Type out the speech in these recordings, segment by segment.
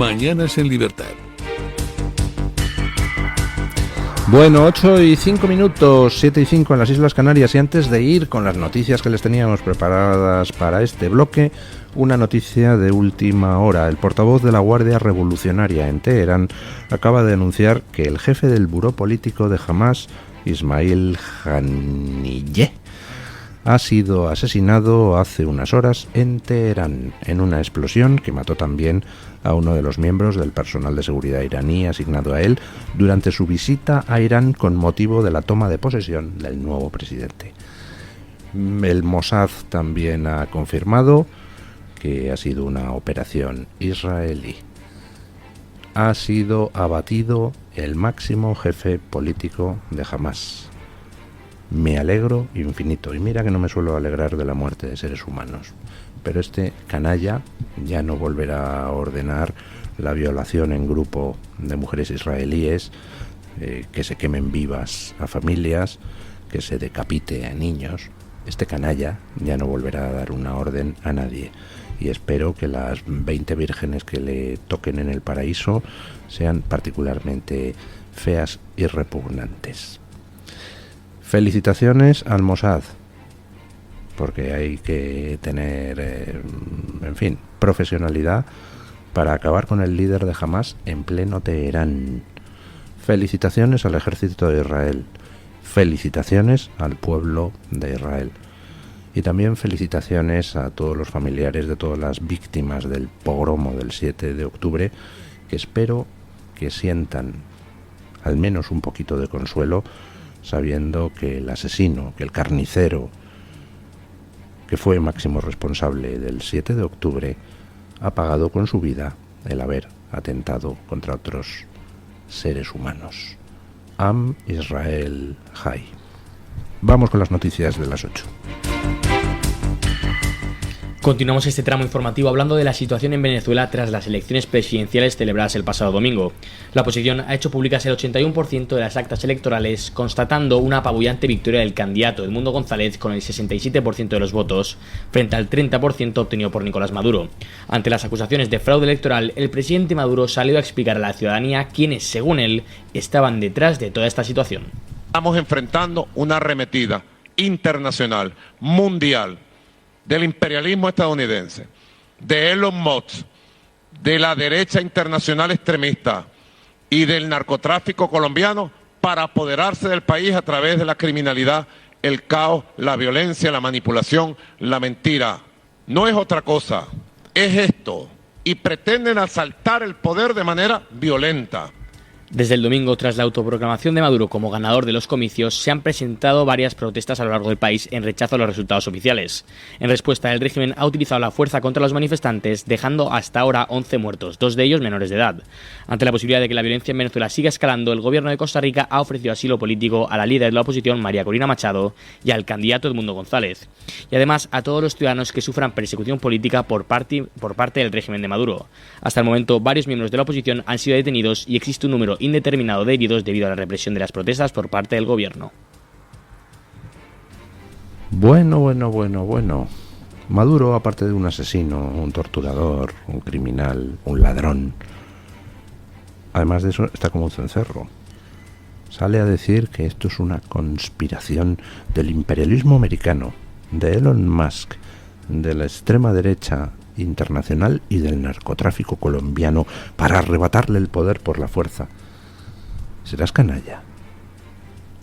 Mañanas en Libertad. Bueno, 8:05, 7:05 en las Islas Canarias, y antes de ir con las noticias que les teníamos preparadas para este bloque, una noticia de última hora. El portavoz de la Guardia Revolucionaria en Teherán acaba de anunciar que el jefe del buró político de Hamás, Ismail Haniyeh, ha sido asesinado hace unas horas en Teherán, en una explosión que mató también a uno de los miembros del personal de seguridad iraní asignado a él durante su visita a Irán con motivo de la toma de posesión del nuevo presidente. El Mossad también ha confirmado que ha sido una operación israelí. Ha sido abatido el máximo jefe político de Hamás. Me alegro infinito, y mira que no me suelo alegrar de la muerte de seres humanos, pero este canalla ya no volverá a ordenar la violación en grupo de mujeres israelíes, que se quemen vivas a familias, que se decapite a niños. Este canalla ya no volverá a dar una orden a nadie, y espero que las 20 vírgenes que le toquen en el paraíso sean particularmente feas y repugnantes. Felicitaciones al Mossad, porque hay que tener, profesionalidad para acabar con el líder de Hamás en pleno Teherán. Felicitaciones al ejército de Israel. Felicitaciones al pueblo de Israel. Y también felicitaciones a todos los familiares de todas las víctimas del pogromo del 7 de octubre, que espero que sientan al menos un poquito de consuelo, sabiendo que el asesino, que el carnicero, que fue máximo responsable del 7 de octubre, ha pagado con su vida el haber atentado contra otros seres humanos. Am Israel Hay. Vamos con las noticias de las 8. Continuamos este tramo informativo hablando de la situación en Venezuela tras las elecciones presidenciales celebradas el pasado domingo. La oposición ha hecho públicas el 81% de las actas electorales, constatando una apabullante victoria del candidato Edmundo González con el 67% de los votos, frente al 30% obtenido por Nicolás Maduro. Ante las acusaciones de fraude electoral, el presidente Maduro salió a explicar a la ciudadanía quiénes, según él, estaban detrás de toda esta situación. Estamos enfrentando una arremetida internacional, mundial, del imperialismo estadounidense, de Elon Musk, de la derecha internacional extremista y del narcotráfico colombiano para apoderarse del país a través de la criminalidad, el caos, la violencia, la manipulación, la mentira. No es otra cosa, es esto, y pretenden asaltar el poder de manera violenta. Desde el domingo, tras la autoproclamación de Maduro como ganador de los comicios, se han presentado varias protestas a lo largo del país en rechazo a los resultados oficiales. En respuesta, el régimen ha utilizado la fuerza contra los manifestantes, dejando hasta ahora 11 muertos, 2 de ellos menores de edad. Ante la posibilidad de que la violencia en Venezuela siga escalando, el gobierno de Costa Rica ha ofrecido asilo político a la líder de la oposición, María Corina Machado, y al candidato Edmundo González, y además a todos los ciudadanos que sufran persecución política por parte del régimen de Maduro. Hasta el momento, varios miembros de la oposición han sido detenidos y existe un número indeterminado de heridos debido a la represión de las protestas por parte del gobierno. Bueno. Maduro, aparte de un asesino, un torturador, un criminal, un ladrón, además de eso está como un cencerro. Sale a decir que esto es una conspiración del imperialismo americano, de Elon Musk, de la extrema derecha internacional y del narcotráfico colombiano para arrebatarle el poder por la fuerza. ¿Serás canalla?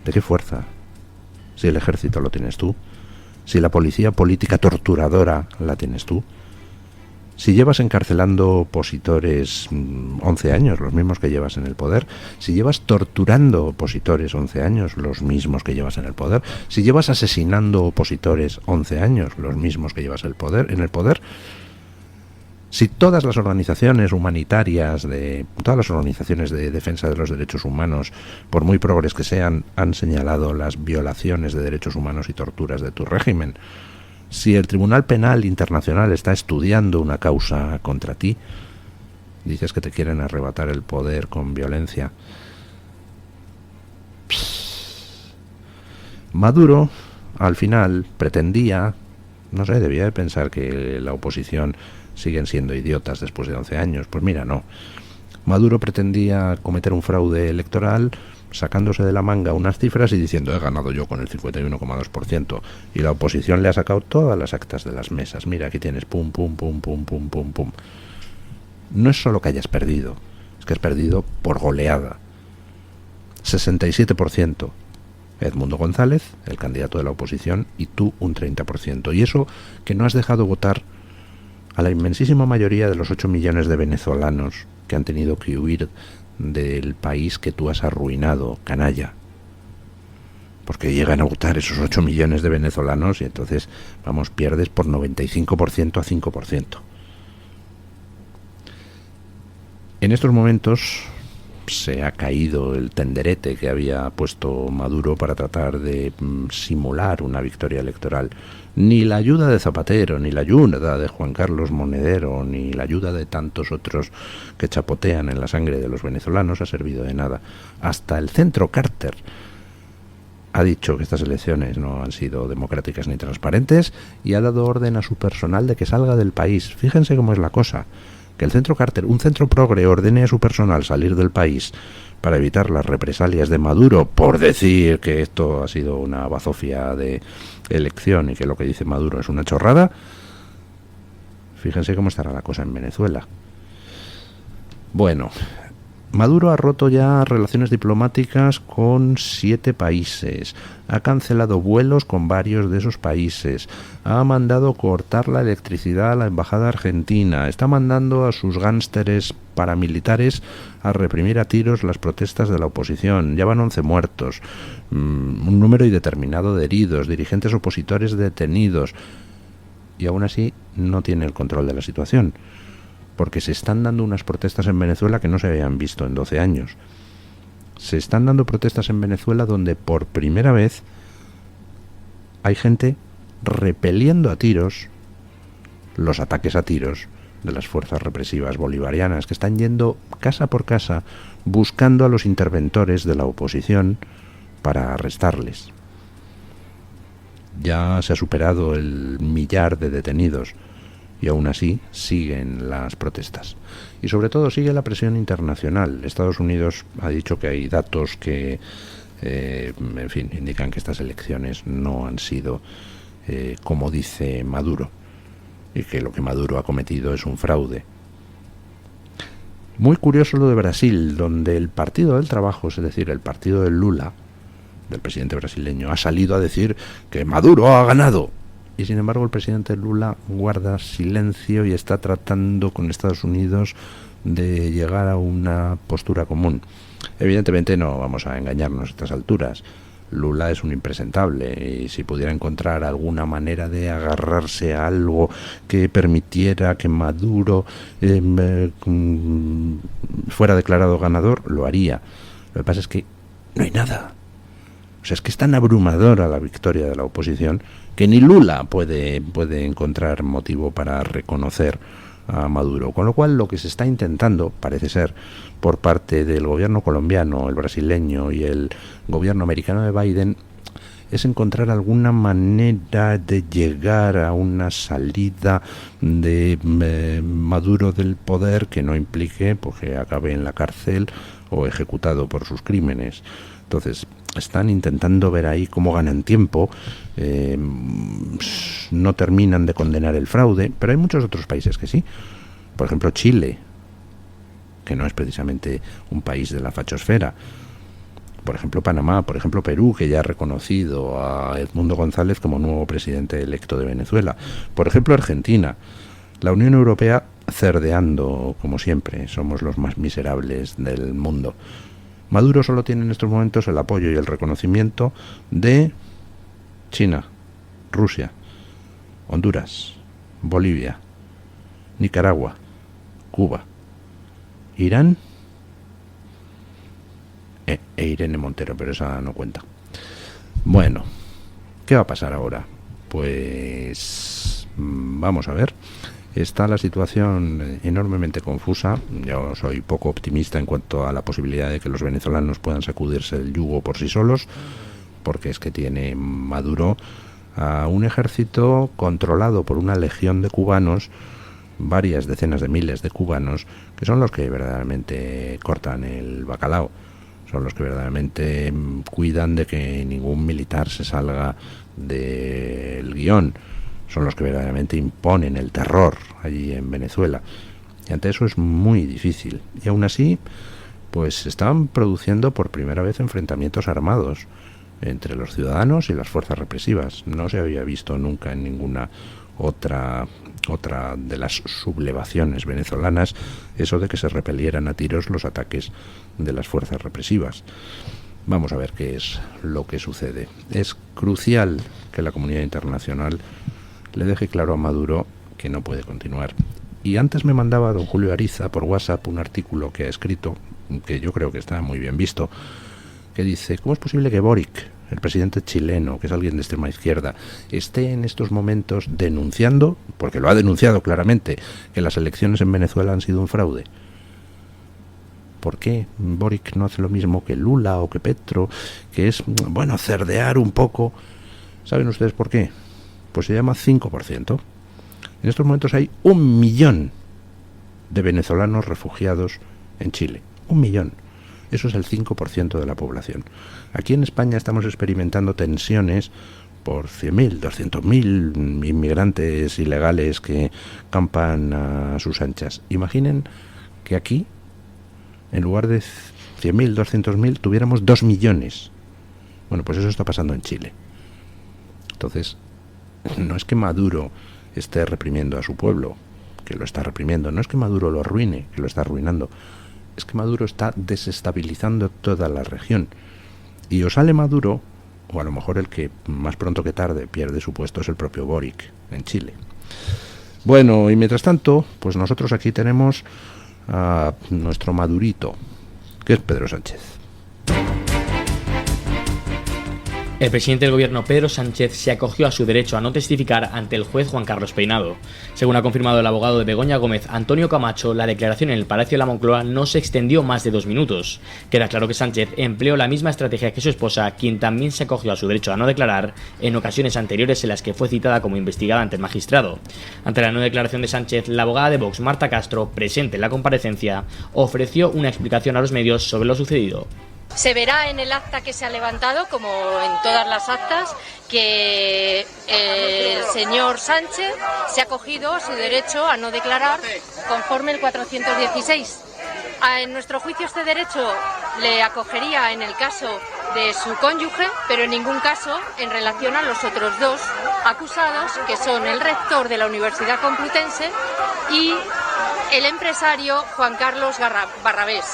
¿De qué fuerza? Si el ejército lo tienes tú, si la policía política torturadora la tienes tú, si llevas encarcelando opositores 11 años, los mismos que llevas en el poder, si llevas torturando opositores 11 años, los mismos que llevas en el poder, si llevas asesinando opositores 11 años, los mismos que llevas en el poder, si todas las organizaciones humanitarias, todas las organizaciones de defensa de los derechos humanos, por muy progres que sean, han señalado las violaciones de derechos humanos y torturas de tu régimen, si el Tribunal Penal Internacional está estudiando una causa contra ti, dices que te quieren arrebatar el poder con violencia. Maduro, al final, pretendía, no sé, debía de pensar que la oposición siguen siendo idiotas después de 11 años. Pues mira, no. Maduro pretendía cometer un fraude electoral sacándose de la manga unas cifras y diciendo he ganado yo con el 51,2%, y la oposición le ha sacado todas las actas de las mesas. Mira, aquí tienes pum, pum, pum, pum, pum, pum, pum. No es solo que hayas perdido, es que has perdido por goleada. 67% Edmundo González, el candidato de la oposición, y tú un 30%. Y eso que no has dejado votar a la inmensísima mayoría de los 8 millones de venezolanos que han tenido que huir del país que tú has arruinado, canalla. Porque llegan a votar esos 8 millones de venezolanos y entonces, vamos, pierdes por 95% a 5%. En estos momentos se ha caído el tenderete que había puesto Maduro para tratar de simular una victoria electoral. Ni la ayuda de Zapatero, ni la ayuda de Juan Carlos Monedero, ni la ayuda de tantos otros que chapotean en la sangre de los venezolanos ha servido de nada. Hasta el Centro Carter ha dicho que estas elecciones no han sido democráticas ni transparentes y ha dado orden a su personal de que salga del país. Fíjense cómo es la cosa. Que el Centro Carter, un centro progre, ordene a su personal salir del país para evitar las represalias de Maduro por decir que esto ha sido una bazofia de elección y que lo que dice Maduro es una chorrada. Fíjense cómo estará la cosa en Venezuela. Bueno, Maduro ha roto ya relaciones diplomáticas con 7 países, ha cancelado vuelos con varios de esos países, ha mandado cortar la electricidad a la embajada argentina, está mandando a sus gánsteres paramilitares a reprimir a tiros las protestas de la oposición. Ya van 11 muertos, un número indeterminado de heridos, dirigentes opositores detenidos, y aún así no tiene el control de la situación. Porque se están dando unas protestas en Venezuela que no se habían visto en 12 años. Se están dando protestas en Venezuela donde por primera vez hay gente repeliendo a tiros los ataques a tiros de las fuerzas represivas bolivarianas, que están yendo casa por casa buscando a los interventores de la oposición para arrestarles. Ya se ha superado el 1.000.000 de detenidos. Y aún así siguen las protestas. Y sobre todo sigue la presión internacional. Estados Unidos ha dicho que hay datos que, en fin, indican que estas elecciones no han sido como dice Maduro. Y que lo que Maduro ha cometido es un fraude. Muy curioso lo de Brasil, donde el Partido del Trabajo, es decir, el partido de Lula, del presidente brasileño, ha salido a decir que Maduro ha ganado. Y sin embargo el presidente Lula guarda silencio y está tratando con Estados Unidos de llegar a una postura común. Evidentemente no vamos a engañarnos a estas alturas. Lula es un impresentable y si pudiera encontrar alguna manera de agarrarse a algo que permitiera que Maduro fuera declarado ganador, lo haría. Lo que pasa es que no hay nada. O sea, es que es tan abrumadora la victoria de la oposición que ni Lula puede encontrar motivo para reconocer a Maduro. Con lo cual, lo que se está intentando, parece ser, por parte del gobierno colombiano, el brasileño y el gobierno americano de Biden, es encontrar alguna manera de llegar a una salida de Maduro del poder que no implique que acabe en la cárcel o ejecutado por sus crímenes. Entonces, están intentando ver ahí cómo ganan tiempo, no terminan de condenar el fraude, pero hay muchos otros países que sí. Por ejemplo, Chile, que no es precisamente un país de la fachosfera. Por ejemplo, Panamá, por ejemplo, Perú, que ya ha reconocido a Edmundo González como nuevo presidente electo de Venezuela. Por ejemplo, Argentina. La Unión Europea cerdeando, como siempre, somos los más miserables del mundo. Maduro solo tiene en estos momentos el apoyo y el reconocimiento de China, Rusia, Honduras, Bolivia, Nicaragua, Cuba, Irán e Irene Montero, pero esa no cuenta. Bueno, ¿qué va a pasar ahora? Pues vamos a ver. Está la situación enormemente confusa. Yo soy poco optimista en cuanto a la posibilidad de que los venezolanos puedan sacudirse el yugo por sí solos, porque es que tiene Maduro a un ejército controlado por una legión de cubanos varias decenas de miles de cubanos, que son los que verdaderamente cortan el bacalao, son los que verdaderamente cuidan de que ningún militar se salga del guión, son los que verdaderamente imponen el terror allí en Venezuela. Y ante eso es muy difícil. Y aún así, pues se estaban produciendo por primera vez enfrentamientos armados entre los ciudadanos y las fuerzas represivas. No se había visto nunca en ninguna otra de las sublevaciones venezolanas eso de que se repelieran a tiros los ataques de las fuerzas represivas. Vamos a ver qué es lo que sucede. Es crucial que la comunidad internacional le deje claro a Maduro que no puede continuar. Y antes me mandaba don Julio Ariza por WhatsApp un artículo que ha escrito, que yo creo que está muy bien visto, que dice: ¿cómo es posible que Boric, el presidente chileno, que es alguien de extrema izquierda, esté en estos momentos denunciando, porque lo ha denunciado claramente, que las elecciones en Venezuela han sido un fraude? ¿Por qué Boric no hace lo mismo que Lula o que Petro, que es, bueno, cerdear un poco? ¿Saben ustedes por qué? Pues se llama 5%. En estos momentos hay 1 millón de venezolanos refugiados en Chile. 1 millón. Eso es el 5% de la población. Aquí en España estamos experimentando tensiones por 100.000, 200.000 inmigrantes ilegales que campan a sus anchas. Imaginen que aquí, en lugar de 100.000, 200.000, tuviéramos 2 millones. Bueno, pues eso está pasando en Chile. Entonces, no es que Maduro esté reprimiendo a su pueblo, que lo está reprimiendo. No es que Maduro lo arruine, que lo está arruinando. Es que Maduro está desestabilizando toda la región. Y o sale Maduro, o a lo mejor el que más pronto que tarde pierde su puesto es el propio Boric en Chile. Bueno, y mientras tanto, pues nosotros aquí tenemos a nuestro Madurito, que es Pedro Sánchez. El presidente del gobierno, Pedro Sánchez, se acogió a su derecho a no testificar ante el juez Juan Carlos Peinado. Según ha confirmado el abogado de Begoña Gómez, Antonio Camacho, la declaración en el Palacio de la Moncloa no se extendió más de 2 minutos. Queda claro que Sánchez empleó la misma estrategia que su esposa, quien también se acogió a su derecho a no declarar en ocasiones anteriores en las que fue citada como investigada ante el magistrado. Ante la no declaración de Sánchez, la abogada de Vox, Marta Castro, presente en la comparecencia, ofreció una explicación a los medios sobre lo sucedido. Se verá en el acta que se ha levantado, como en todas las actas, que el señor Sánchez se ha acogido a su derecho a no declarar conforme el 416. En nuestro juicio este derecho le acogería en el caso de su cónyuge, pero en ningún caso en relación a los otros 2 acusados, que son el rector de la Universidad Complutense y el empresario Juan Carlos Barrabés.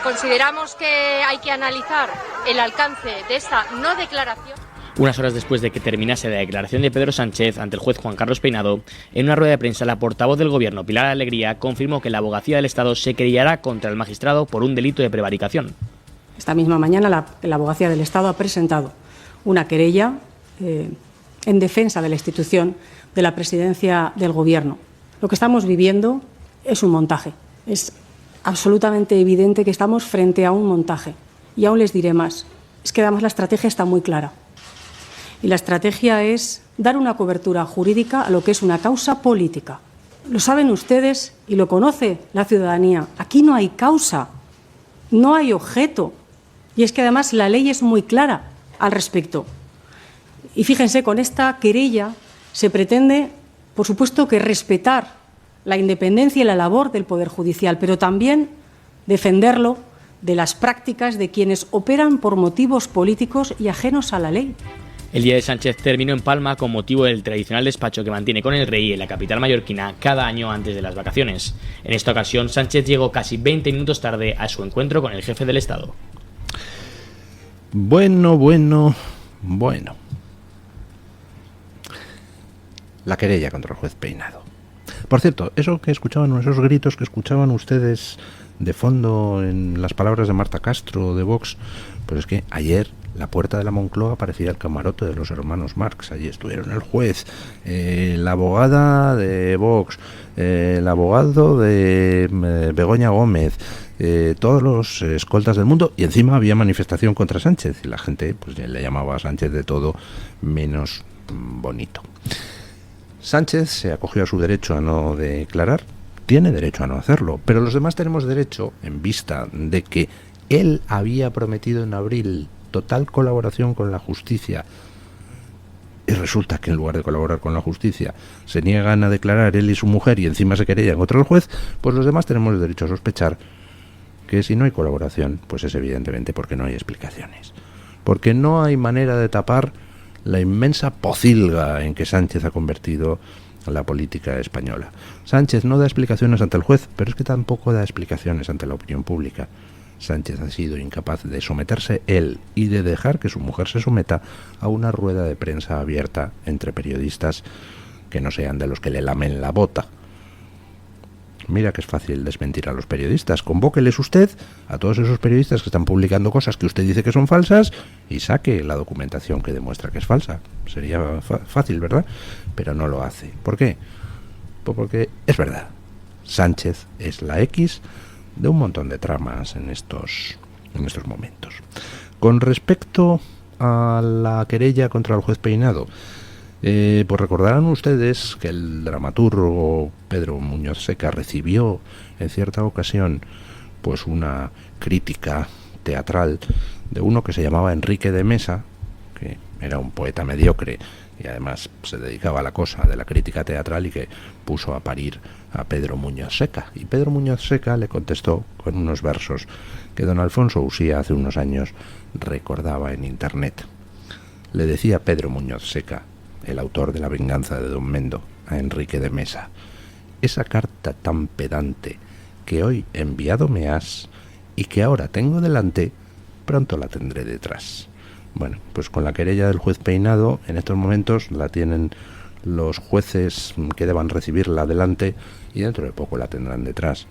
Consideramos que hay que analizar el alcance de esta no declaración. Unas horas después de que terminase la declaración de Pedro Sánchez ante el juez Juan Carlos Peinado, en una rueda de prensa la portavoz del gobierno, Pilar Alegría, confirmó que la abogacía del Estado se querellará contra el magistrado por un delito de prevaricación. Esta misma mañana la abogacía del Estado ha presentado una querella en defensa de la institución de la presidencia del gobierno. Lo que estamos viviendo es un montaje. Es absolutamente evidente que estamos frente a un montaje. Y aún les diré más. Es que además la estrategia está muy clara. Y la estrategia es dar una cobertura jurídica a lo que es una causa política. Lo saben ustedes y lo conoce la ciudadanía. Aquí no hay causa, no hay objeto. Y es que además la ley es muy clara al respecto. Y fíjense, con esta querella se pretende, por supuesto, que respetar la independencia y la labor del Poder Judicial, pero también defenderlo de las prácticas de quienes operan por motivos políticos y ajenos a la ley. El día de Sánchez terminó en Palma con motivo del tradicional despacho que mantiene con el rey en la capital mallorquina cada año antes de las vacaciones. En esta ocasión, Sánchez llegó casi 20 minutos tarde a su encuentro con el jefe del Estado. Bueno. La querella contra el juez Peinado. Por cierto, esos gritos que escuchaban ustedes de fondo en las palabras de Marta Castro de Vox, pues es que ayer la puerta de la Moncloa parecía el camarote de los hermanos Marx. Allí estuvieron el juez, la abogada de Vox, el abogado de Begoña Gómez, todos los escoltas del mundo, y encima había manifestación contra Sánchez y la gente pues le llamaba a Sánchez de todo menos bonito. Sánchez se acogió a su derecho a no declarar, tiene derecho a no hacerlo, pero los demás tenemos derecho, en vista de que él había prometido en abril total colaboración con la justicia, y resulta que en lugar de colaborar con la justicia se niegan a declarar él y su mujer y encima se querellan contra el juez, pues los demás tenemos el derecho a sospechar que si no hay colaboración, pues es evidentemente porque no hay explicaciones, porque no hay manera de tapar la inmensa pocilga en que Sánchez ha convertido la política española. Sánchez no da explicaciones ante el juez, pero es que tampoco da explicaciones ante la opinión pública. Sánchez ha sido incapaz de someterse él y de dejar que su mujer se someta a una rueda de prensa abierta entre periodistas que no sean de los que le lamen la bota. Mira que es fácil desmentir a los periodistas. Convóqueles usted a todos esos periodistas que están publicando cosas que usted dice que son falsas y saque la documentación que demuestra que es falsa. Sería fácil, ¿verdad? Pero no lo hace. ¿Por qué? Pues porque es verdad. Sánchez es la X de un montón de tramas en estos momentos. Con respecto a la querella contra el juez Peinado, pues recordarán ustedes que el dramaturgo Pedro Muñoz Seca recibió en cierta ocasión pues una crítica teatral de uno que se llamaba Enrique de Mesa, que era un poeta mediocre y además se dedicaba a la cosa de la crítica teatral y que puso a parir a Pedro Muñoz Seca. Y Pedro Muñoz Seca le contestó con unos versos que don Alfonso Usía hace unos años recordaba en internet. Le decía Pedro Muñoz Seca, el autor de La venganza de don Mendo, a Enrique de Mesa: esa carta tan pedante que hoy enviado me has y que ahora tengo delante, pronto la tendré detrás. Bueno, pues con la querella del juez Peinado, en estos momentos la tienen los jueces que deban recibirla delante y dentro de poco la tendrán detrás,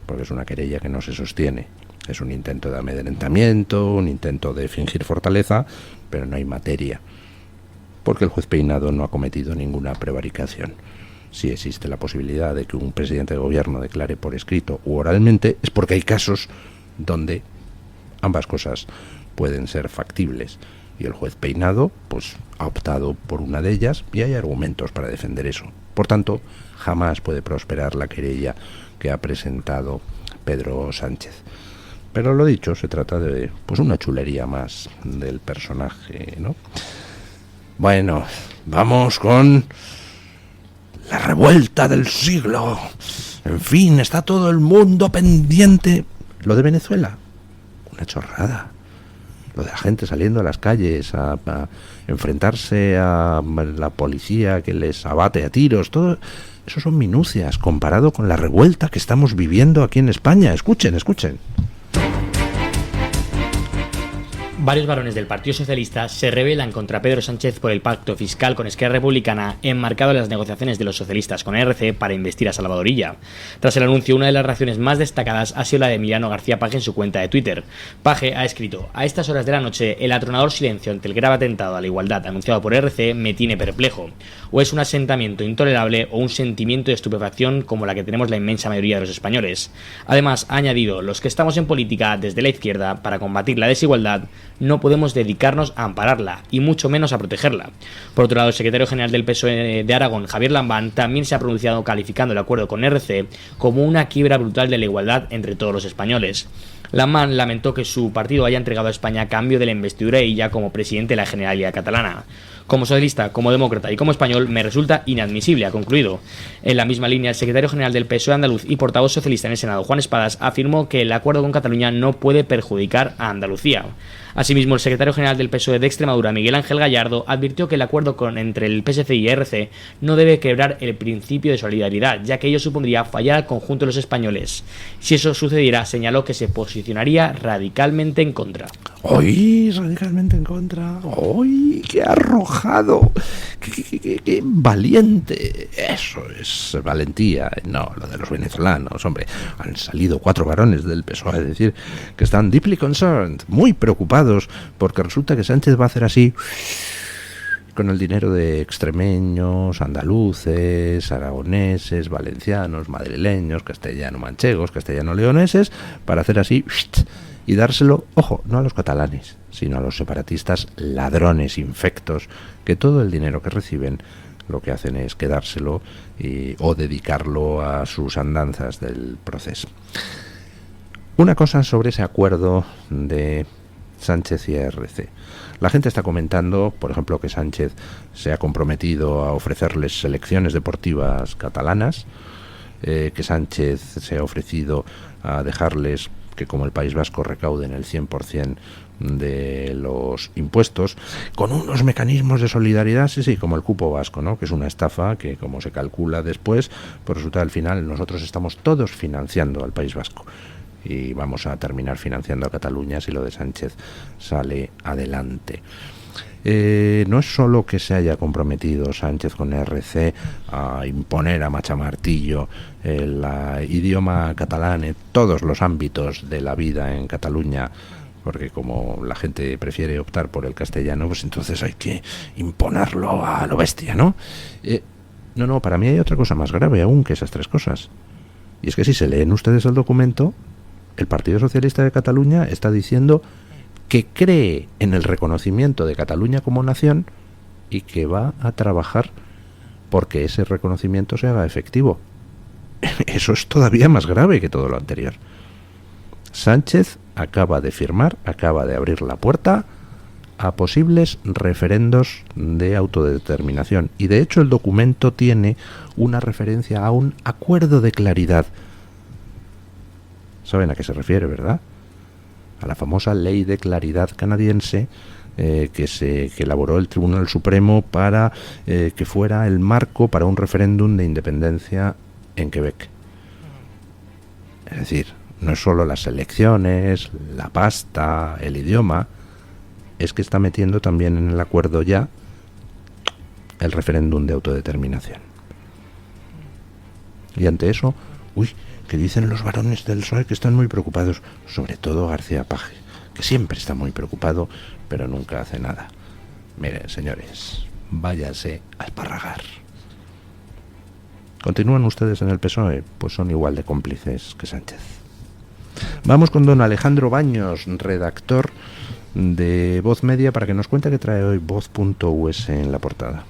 porque es una querella que no se sostiene. Es un intento de amedrentamiento, un intento de fingir fortaleza, pero no hay materia, porque el juez Peinado no ha cometido ninguna prevaricación. Si existe la posibilidad de que un presidente de gobierno declare por escrito u oralmente, es porque hay casos donde ambas cosas pueden ser factibles, y el juez Peinado pues ha optado por una de ellas y hay argumentos para defender eso. Por tanto, jamás puede prosperar la querella que ha presentado Pedro Sánchez. Pero lo dicho, se trata de pues una chulería más del personaje, ¿no? Bueno, vamos con la revuelta del siglo. En fin, está todo el mundo pendiente. Lo de Venezuela, una chorrada. Lo de la gente saliendo a las calles a enfrentarse a la policía que les abate a tiros, todo eso son minucias comparado con la revuelta que estamos viviendo aquí en España. Escuchen. Varios varones del Partido Socialista se rebelan contra Pedro Sánchez por el pacto fiscal con Esquerra Republicana enmarcado en las negociaciones de los socialistas con ERC para investir a Salvador Illa. Tras el anuncio, una de las reacciones más destacadas ha sido la de Emiliano García Paje en su cuenta de Twitter. Paje ha escrito: a estas horas de la noche, el atronador silencio ante el grave atentado a la igualdad anunciado por ERC me tiene perplejo. O es un asentamiento intolerable o un sentimiento de estupefacción como la que tenemos la inmensa mayoría de los españoles. Además, ha añadido: los que estamos en política desde la izquierda para combatir la desigualdad no podemos dedicarnos a ampararla, y mucho menos a protegerla. Por otro lado, el secretario general del PSOE de Aragón, Javier Lambán, también se ha pronunciado calificando el acuerdo con RC como una quiebra brutal de la igualdad entre todos los españoles. Lambán lamentó que su partido haya entregado a España a cambio de la investidura de Illa como presidente de la Generalidad catalana. Como socialista, como demócrata y como español, me resulta inadmisible, ha concluido. En la misma línea, el secretario general del PSOE andaluz y portavoz socialista en el Senado, Juan Espadas, afirmó que el acuerdo con Cataluña no puede perjudicar a Andalucía. Asimismo, el secretario general del PSOE de Extremadura, Miguel Ángel Gallardo, advirtió que el acuerdo entre el PSC y ERC no debe quebrar el principio de solidaridad, ya que ello supondría fallar al conjunto de los españoles. Si eso sucediera, señaló que se posicionaría radicalmente en contra. ¡Uy! Radicalmente en contra. ¡Uy! ¡Qué arrojado! ¡Qué valiente! Eso es valentía. No, lo de los venezolanos, hombre. Han salido 4 varones del PSOE a decir que están deeply concerned, muy preocupados, porque resulta que Sánchez va a hacer así con el dinero de extremeños, andaluces, aragoneses, valencianos, madrileños, castellano-manchegos, castellano-leoneses, para hacer así y dárselo, ojo, no a los catalanes, sino a los separatistas ladrones infectos, que todo el dinero que reciben lo que hacen es quedárselo o dedicarlo a sus andanzas del proceso. Una cosa sobre ese acuerdo de Sánchez y ERC. La gente está comentando, por ejemplo, que Sánchez se ha comprometido a ofrecerles selecciones deportivas catalanas, que Sánchez se ha ofrecido a dejarles que, como el País Vasco, recauden el 100% de los impuestos, con unos mecanismos de solidaridad, sí, como el cupo vasco, ¿no? Que es una estafa que, como se calcula después, pues resulta al final nosotros estamos todos financiando al País Vasco y vamos a terminar financiando a Cataluña si lo de Sánchez sale adelante. No es solo que se haya comprometido Sánchez con ERC a imponer a machamartillo el idioma catalán en todos los ámbitos de la vida en Cataluña, porque como la gente prefiere optar por el castellano, pues entonces hay que imponerlo a lo bestia, ¿no? No, para mí hay otra cosa más grave aún que esas tres cosas. Y es que si se leen ustedes el documento, el Partido Socialista de Cataluña está diciendo que cree en el reconocimiento de Cataluña como nación y que va a trabajar porque ese reconocimiento se haga efectivo. Eso es todavía más grave que todo lo anterior. Sánchez acaba de firmar, acaba de abrir la puerta a posibles referendos de autodeterminación. Y de hecho el documento tiene una referencia a un acuerdo de claridad. ¿Saben a qué se refiere, verdad? A la famosa ley de claridad canadiense que elaboró el Tribunal Supremo para que fuera el marco para un referéndum de independencia en Quebec. Es decir, no es solo las elecciones, la pasta, el idioma, es que está metiendo también en el acuerdo ya el referéndum de autodeterminación. Y ante eso, que dicen los varones del PSOE que están muy preocupados, sobre todo García Paje, que siempre está muy preocupado, pero nunca hace nada. Miren, señores, váyase a esparragar. ¿Continúan ustedes en el PSOE? Pues son igual de cómplices que Sánchez. Vamos con don Alejandro Baños, redactor de Voz Media, para que nos cuente qué trae hoy Voz.us en la portada.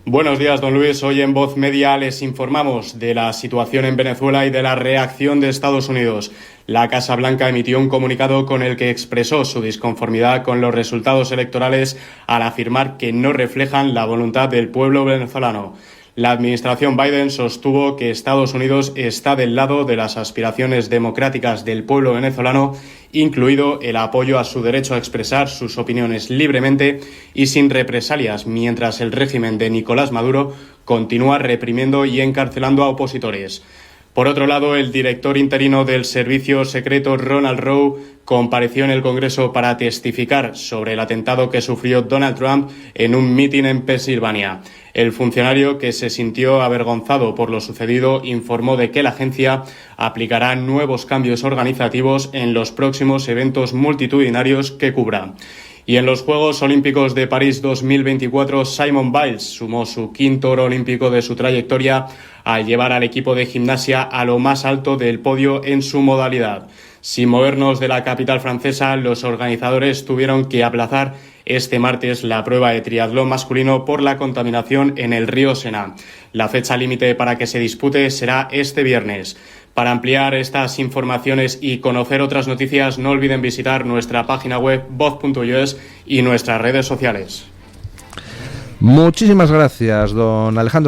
Buenos días, don Luis. Hoy en Voz Media les informamos de la situación en Venezuela y de la reacción de Estados Unidos. La Casa Blanca emitió un comunicado con el que expresó su disconformidad con los resultados electorales al afirmar que no reflejan la voluntad del pueblo venezolano. La administración Biden sostuvo que Estados Unidos está del lado de las aspiraciones democráticas del pueblo venezolano, incluido el apoyo a su derecho a expresar sus opiniones libremente y sin represalias, mientras el régimen de Nicolás Maduro continúa reprimiendo y encarcelando a opositores. Por otro lado, el director interino del Servicio Secreto, Ronald Rowe, compareció en el Congreso para testificar sobre el atentado que sufrió Donald Trump en un mitin en Pensilvania. El funcionario, que se sintió avergonzado por lo sucedido, informó de que la agencia aplicará nuevos cambios organizativos en los próximos eventos multitudinarios que cubra. Y en los Juegos Olímpicos de París 2024, Simone Biles sumó su quinto oro olímpico de su trayectoria al llevar al equipo de gimnasia a lo más alto del podio en su modalidad. Sin movernos de la capital francesa, los organizadores tuvieron que aplazar este martes la prueba de triatlón masculino por la contaminación en el río Sena. La fecha límite para que se dispute será este viernes. Para ampliar estas informaciones y conocer otras noticias, no olviden visitar nuestra página web voz.us y nuestras redes sociales. Muchísimas gracias, don Alejandro.